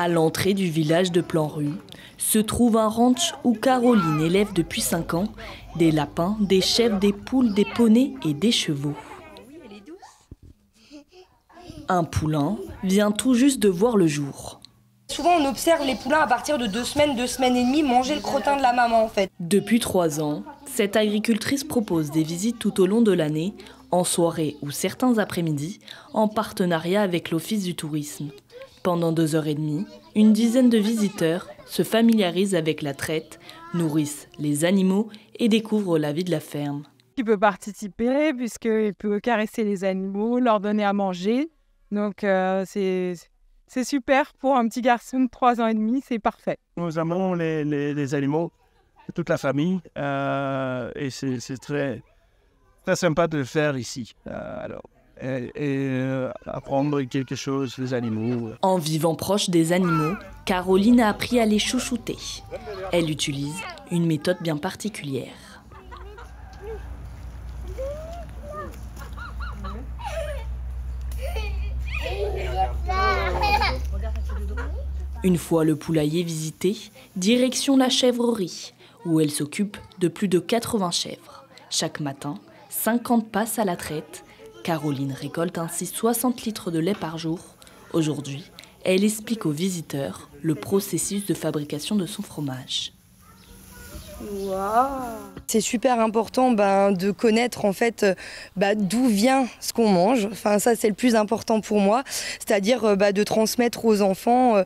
À l'entrée du village de Plan-Rue se trouve un ranch où Caroline élève depuis 5 ans des lapins, des chèvres, des poules, des poneys et des chevaux. Un poulain vient tout juste de voir le jour. Souvent on observe les poulains à partir de 2 semaines et demie manger le crottin de la maman en fait. Depuis 3 ans, cette agricultrice propose des visites tout au long de l'année, en soirée ou certains après-midi, en partenariat avec l'Office du tourisme. Pendant 2h30, une dizaine de visiteurs se familiarisent avec la traite, nourrissent les animaux et découvrent la vie de la ferme. Il peut participer puisqu'il peut caresser les animaux, leur donner à manger. Donc c'est super pour un petit garçon de 3 ans et demi, c'est parfait. Nous aimons les animaux, toute la famille, et c'est très sympa de le faire ici. Apprendre quelque chose des animaux. En vivant proche des animaux, Caroline a appris à les chouchouter. Elle utilise une méthode bien particulière. Une fois le poulailler visité, direction la chèvrerie, où elle s'occupe de plus de 80 chèvres. Chaque matin, 50 passent à la traite. Caroline récolte ainsi 60 litres de lait par jour. Aujourd'hui, elle explique aux visiteurs le processus de fabrication de son fromage. Wow. C'est super important de connaître en fait d'où vient ce qu'on mange. Enfin, ça c'est le plus important pour moi, c'est-à-dire de transmettre aux enfants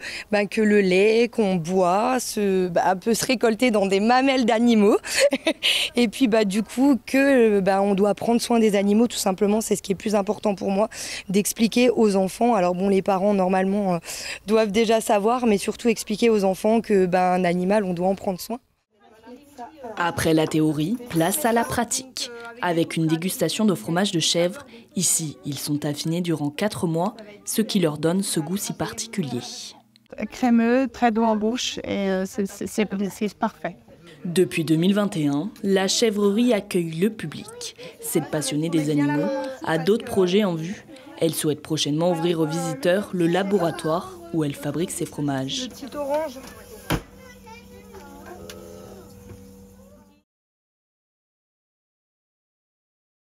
que le lait qu'on boit peut se récolter dans des mamelles d'animaux et puis du coup que on doit prendre soin des animaux tout simplement. C'est ce qui est plus important pour moi, d'expliquer aux enfants. Alors bon, les parents normalement doivent déjà savoir, mais surtout expliquer aux enfants que un animal on doit en prendre soin. Après la théorie, place à la pratique. Avec une dégustation de fromage de chèvre, ici, ils sont affinés durant 4 mois, ce qui leur donne ce goût si particulier. Crémeux, très doux en bouche et c'est parfait. Depuis 2021, la chèvrerie accueille le public. Cette passionnée des animaux a d'autres projets en vue. Elle souhaite prochainement ouvrir aux visiteurs le laboratoire où elle fabrique ses fromages. Le petit orange.